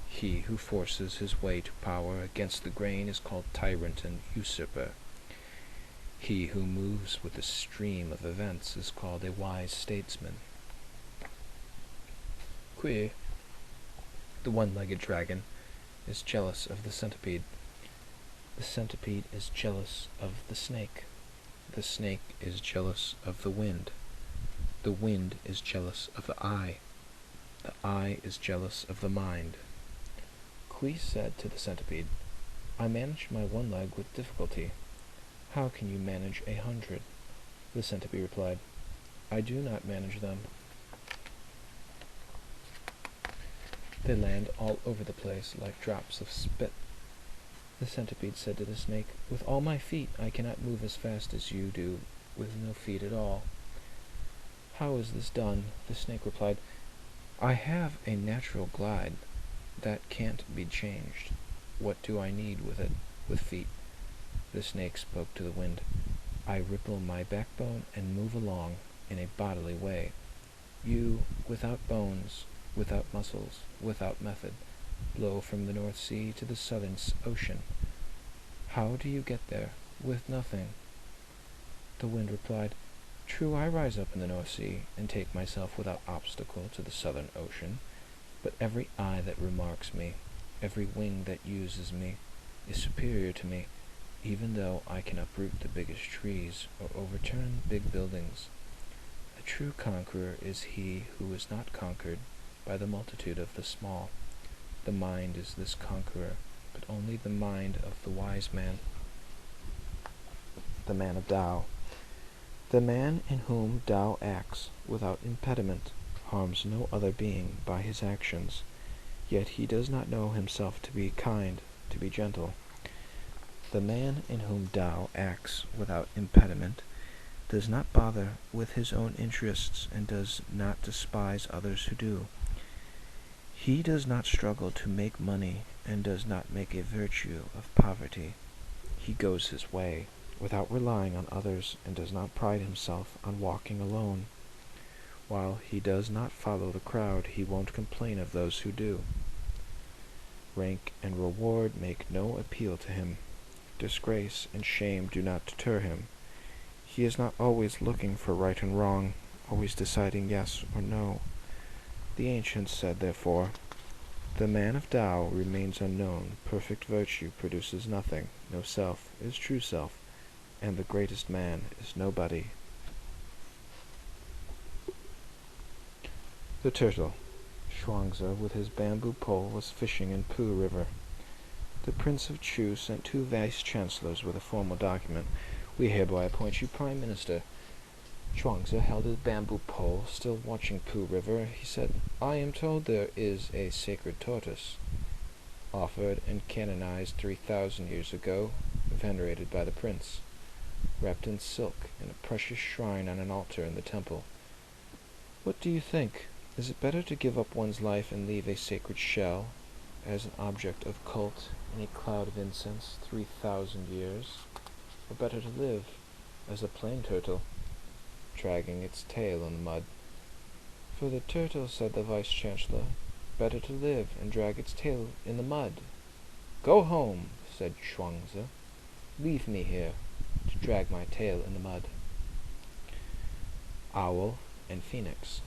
He who forces his way to power against the grain is called tyrant and usurper. He who moves with the stream of events is called a wise statesman. Queer. The one-legged dragon is jealous of the centipede. The centipede is jealous of the snake. The snake is jealous of the wind. The wind is jealous of the eye. The eye is jealous of the mind. Kui said to the centipede, I manage my one leg with difficulty. How can you manage 100? The centipede replied, I do not manage them. They land all over the place like drops of spit. The centipede said to the snake, With all my feet I cannot move as fast as you do, with no feet at all. How is this done? The snake replied, I have a natural glide. That can't be changed. What do I need with it, with feet? The snake spoke to the wind. I ripple my backbone and move along in a bodily way. You, without bones, without muscles, without method, blow from the North Sea to the Southern Ocean. How do you get there? With nothing. The wind replied, True, I rise up in the North Sea and take myself without obstacle to the Southern Ocean, but every eye that remarks me, every wing that uses me, is superior to me, even though I can uproot the biggest trees or overturn big buildings. A true conqueror is he who is not conquered by the multitude of the small. The mind is this conqueror, but only the mind of the wise man. The man of Tao. The man in whom Tao acts without impediment harms no other being by his actions, yet he does not know himself to be kind, to be gentle. The man in whom Tao acts without impediment does not bother with his own interests and does not despise others who do. He does not struggle to make money and does not make a virtue of poverty. He goes his way without relying on others and does not pride himself on walking alone. While he does not follow the crowd, he won't complain of those who do. Rank and reward make no appeal to him. Disgrace and shame do not deter him. He is not always looking for right and wrong, always deciding yes or no. The ancients said, therefore, the man of Tao remains unknown, perfect virtue produces nothing, no self is true self, and the greatest man is nobody. The turtle. Chuang Tzu with his bamboo pole was fishing in Pooh River. The Prince of Chu sent 2 vice-chancellors with a formal document. We hereby appoint you Prime Minister. Chuang Tzu held his bamboo pole, still watching Pooh River. He said, I am told there is a sacred tortoise, offered and canonized 3,000 years ago, venerated by the prince, wrapped in silk in a precious shrine on an altar in the temple. What do you think? Is it better to give up one's life and leave a sacred shell as an object of cult in a cloud of incense 3,000 years, or better to live as a plain turtle, dragging its tail in the mud? For the turtle, said the vice-chancellor, better to live and drag its tail in the mud. Go home, said Chuang Tzu. Leave me here to drag my tail in the mud. Owl and Phoenix.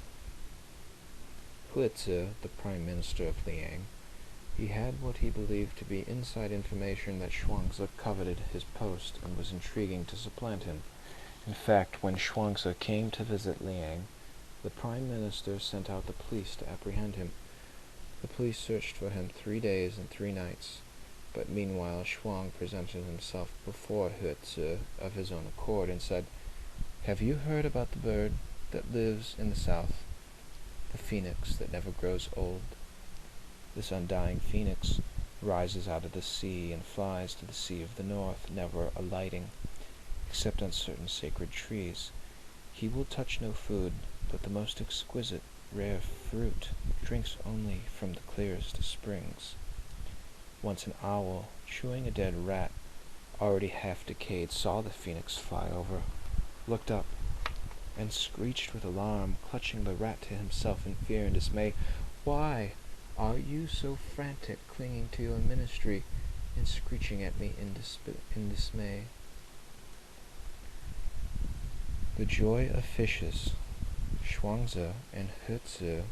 Tzu, the Prime Minister of Liang, he had what he believed to be inside information that Chuang Tzu coveted his post and was intriguing to supplant him. In fact, when Chuang Tzu came to visit Liang, the Prime Minister sent out the police to apprehend him. The police searched for him 3 days and 3 nights, but meanwhile Chuang presented himself before Tzu of his own accord and said, Have you heard about the bird that lives in the south? The phoenix that never grows old. This undying phoenix rises out of the sea and flies to the sea of the north, never alighting, except on certain sacred trees. He will touch no food, but the most exquisite, rare fruit, drinks only from the clearest springs. Once an owl, chewing a dead rat, already half decayed, saw the phoenix fly over, looked up, and screeched with alarm, clutching the rat to himself in fear and dismay, "Why are you so frantic, clinging to your ministry, and screeching at me in dismay?" The joy of fishes. Chuang Tzu and Tzu were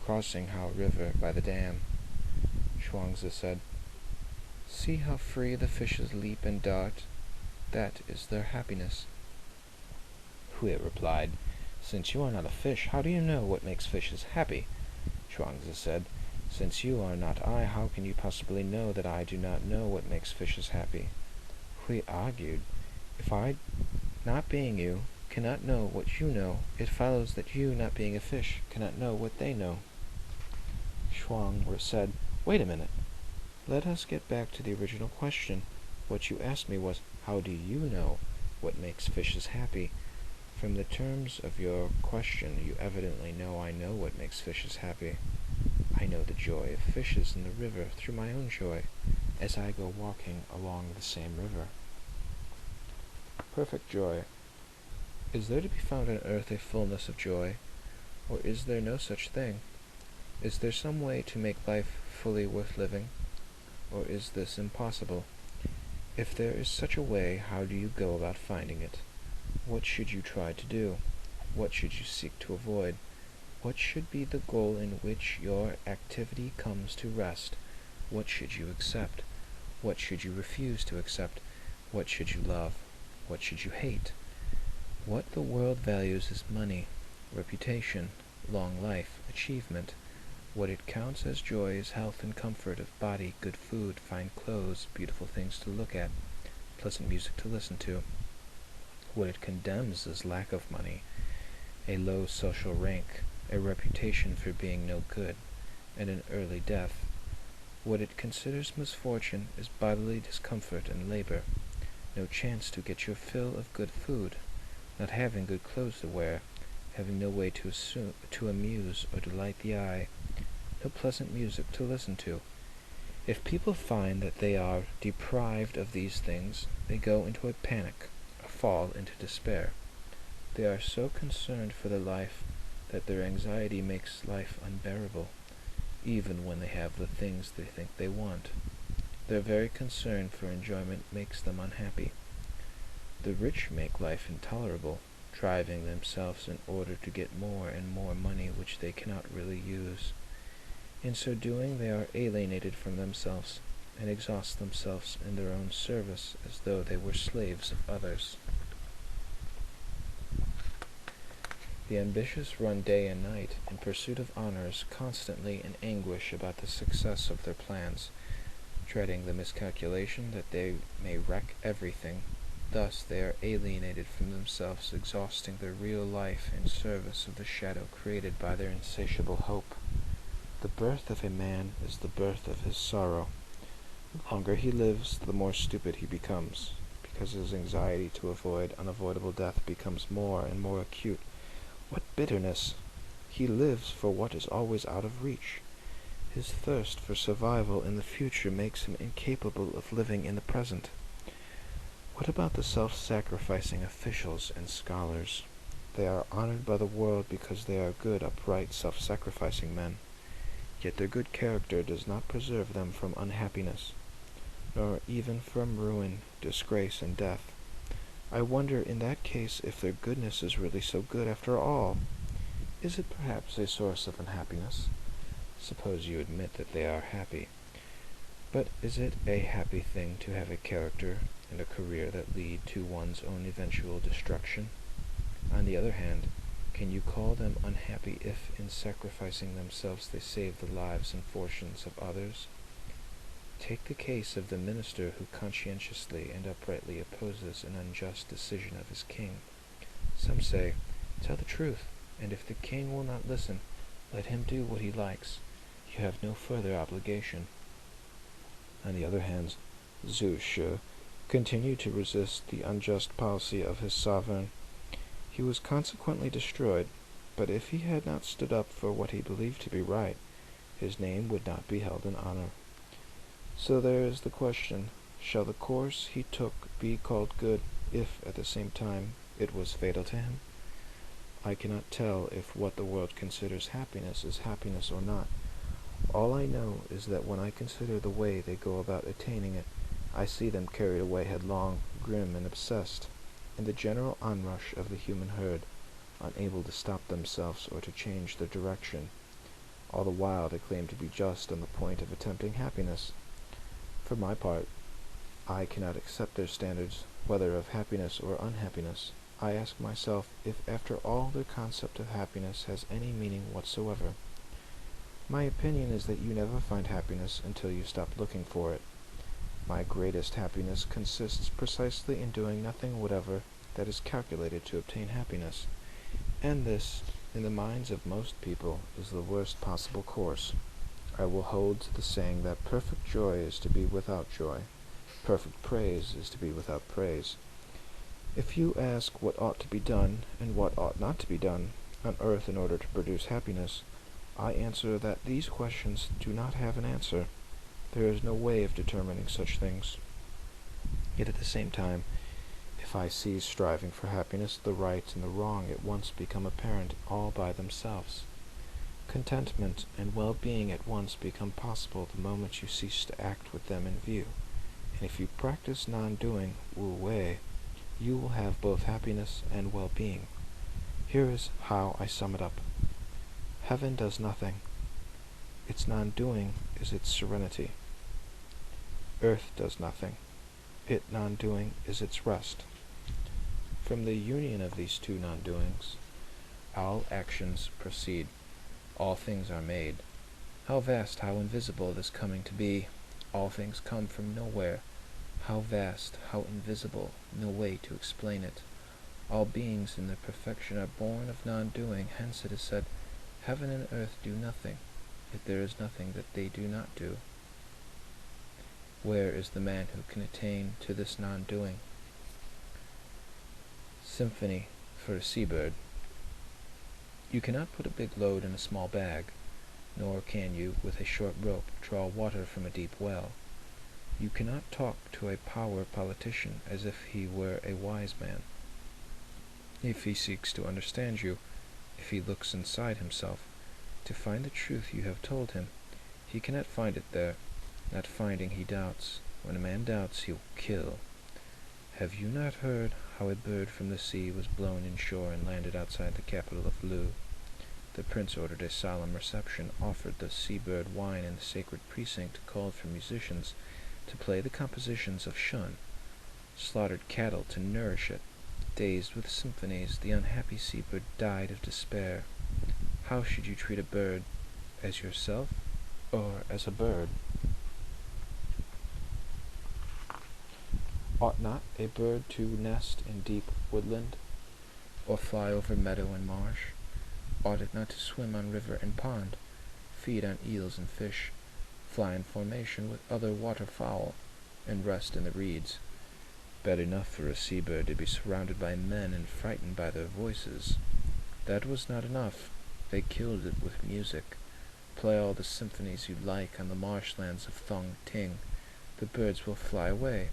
crossing Hao River by the dam. Chuang Tzu said, "See how free the fishes leap and dart. That is their happiness." Hui replied, "Since you are not a fish, how do you know what makes fishes happy?" Chuang Tzu said, "Since you are not I, how can you possibly know that I do not know what makes fishes happy?" Hui argued, "If I, not being you, cannot know what you know, it follows that you, not being a fish, cannot know what they know." Chuang said, "Wait a minute. Let us get back to the original question. What you asked me was, how do you know what makes fishes happy? From the terms of your question, you evidently know I know what makes fishes happy. I know the joy of fishes in the river through my own joy, as I go walking along the same river." Perfect joy. Is there to be found on earth a fullness of joy, or is there no such thing? Is there some way to make life fully worth living, or is this impossible? If there is such a way, how do you go about finding it? What should you try to do? What should you seek to avoid? What should be the goal in which your activity comes to rest? What should you accept? What should you refuse to accept? What should you love? What should you hate? What the world values is money, reputation, long life, achievement. What it counts as joy is health and comfort of body, good food, fine clothes, beautiful things to look at, pleasant music to listen to. What it condemns is lack of money, a low social rank, a reputation for being no good, and an early death. What it considers misfortune is bodily discomfort and labor, no chance to get your fill of good food, not having good clothes to wear, having no way to amuse or delight the eye, no pleasant music to listen to. If people find that they are deprived of these things, they go into a panic, or fall into despair. They are so concerned for their life that their anxiety makes life unbearable, even when they have the things they think they want. Their very concern for enjoyment makes them unhappy. The rich make life intolerable, driving themselves in order to get more and more money which they cannot really use. In so doing, they are alienated from themselves, and exhaust themselves in their own service as though they were slaves of others. The ambitious run day and night in pursuit of honors, constantly in anguish about the success of their plans, dreading the miscalculation that they may wreck everything. Thus they are alienated from themselves, exhausting their real life in service of the shadow created by their insatiable hope. The birth of a man is the birth of his sorrow. The longer he lives, the more stupid he becomes, because his anxiety to avoid unavoidable death becomes more and more acute. What bitterness! He lives for what is always out of reach. His thirst for survival in the future makes him incapable of living in the present. What about the self-sacrificing officials and scholars? They are honored by the world because they are good, upright, self-sacrificing men. Yet their good character does not preserve them from unhappiness, nor even from ruin, disgrace, and death. I wonder in that case if their goodness is really so good after all. Is it perhaps a source of unhappiness? Suppose you admit that they are happy. But is it a happy thing to have a character and a career that lead to one's own eventual destruction? On the other hand, can you call them unhappy if, in sacrificing themselves, they save the lives and fortunes of others? Take the case of the minister who conscientiously and uprightly opposes an unjust decision of his king. Some say, "Tell the truth, and if the king will not listen, let him do what he likes. You have no further obligation." On the other hand, Zhu Shi continued to resist the unjust policy of his sovereign. He was consequently destroyed, but if he had not stood up for what he believed to be right, his name would not be held in honor. So there is the question, shall the course he took be called good if at the same time it was fatal to him? I cannot tell if what the world considers happiness is happiness or not. All I know is that when I consider the way they go about attaining it, I see them carried away headlong, grim, and obsessed, in the general onrush of the human herd, unable to stop themselves or to change their direction. All the while they claim to be just on the point of attempting happiness. For my part, I cannot accept their standards, whether of happiness or unhappiness. I ask myself if after all their concept of happiness has any meaning whatsoever. My opinion is that you never find happiness until you stop looking for it. My greatest happiness consists precisely in doing nothing whatever that is calculated to obtain happiness, and this, in the minds of most people, is the worst possible course. I will hold to the saying that perfect joy is to be without joy, perfect praise is to be without praise. If you ask what ought to be done and what ought not to be done on earth in order to produce happiness, I answer that these questions do not have an answer. There is no way of determining such things. Yet at the same time, if I cease striving for happiness, the right and the wrong at once become apparent all by themselves. Contentment and well-being at once become possible the moment you cease to act with them in view. And if you practice non-doing, Wu Wei, you will have both happiness and well-being. Here is how I sum it up. Heaven does nothing. Its non-doing is its serenity. Earth does nothing. Its non-doing is its rest. From the union of these two non-doings, all actions proceed. All things are made. How vast, how invisible this coming to be! All things come from nowhere. How vast, how invisible, no way to explain it. All beings in their perfection are born of non-doing, hence it is said, heaven and earth do nothing, yet there is nothing that they do not do. Where is the man who can attain to this non-doing? Symphony for a seabird. You cannot put a big load in a small bag, nor can you, with a short rope, draw water from a deep well. You cannot talk to a power politician as if he were a wise man. If he seeks to understand you, if he looks inside himself, to find the truth you have told him, he cannot find it there. Not finding, he doubts. When a man doubts, he will kill. Have you not heard how a bird from the sea was blown inshore and landed outside the capital of Lu? The prince ordered a solemn reception, offered the sea-bird wine in the sacred precinct, called for musicians to play the compositions of Shun, slaughtered cattle to nourish it. Dazed with symphonies, the unhappy seabird died of despair. How should you treat a bird? As yourself, or as a bird? Ought not a bird to nest in deep woodland, or fly over meadow and marsh? Ought it not to swim on river and pond, feed on eels and fish, fly in formation with other waterfowl, and rest in the reeds? Bad enough for a seabird to be surrounded by men and frightened by their voices. That was not enough. They killed it with music. Play all the symphonies you like on the marshlands of Thong Ting. The birds will fly away.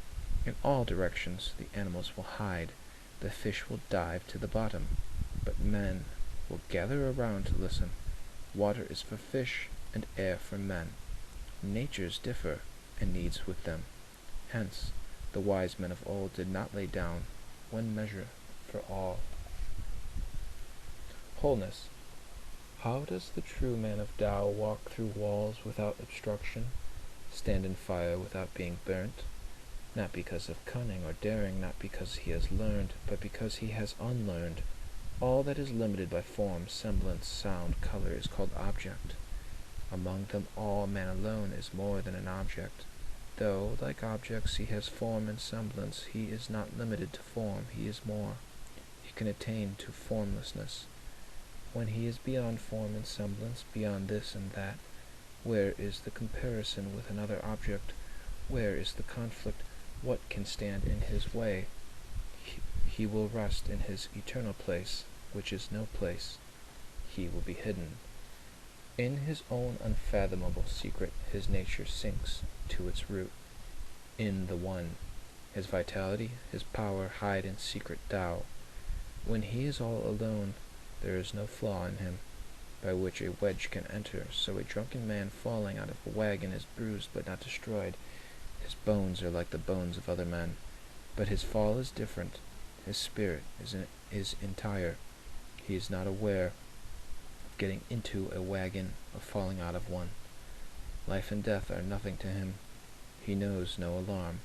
In all directions the animals will hide. The fish will dive to the bottom. But men will gather around to listen. Water is for fish, and air for men. Natures differ, and needs with them. Hence, the wise men of old did not lay down one measure for all. Wholeness. How does the true man of Tao walk through walls without obstruction, stand in fire without being burnt? Not because of cunning or daring, not because he has learned, but because he has unlearned. All that is limited by form, semblance, sound, color is called object. Among them all, man alone is more than an object. Though, like objects, he has form and semblance, he is not limited to form, he is more. He can attain to formlessness. When he is beyond form and semblance, beyond this and that, where is the comparison with another object? Where is the conflict? What can stand in his way? He will rest in his eternal place, which is no place. He will be hidden. In his own unfathomable secret, his nature sinks to its root. In the One, his vitality, his power hide in secret Tao. When he is all alone, there is no flaw in him by which a wedge can enter, so a drunken man falling out of a wagon is bruised but not destroyed. His bones are like the bones of other men, but his fall is different. His spirit is entire. He is not aware of getting into a wagon or falling out of one. Life and death are nothing to him. He knows no alarm.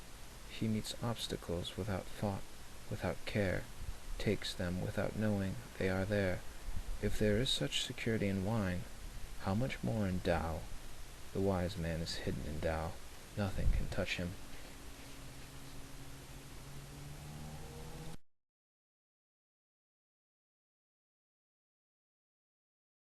He meets obstacles without thought, without care, takes them without knowing they are there. If there is such security in wine, how much more in Tao? The wise man is hidden in Tao. Nothing can touch him.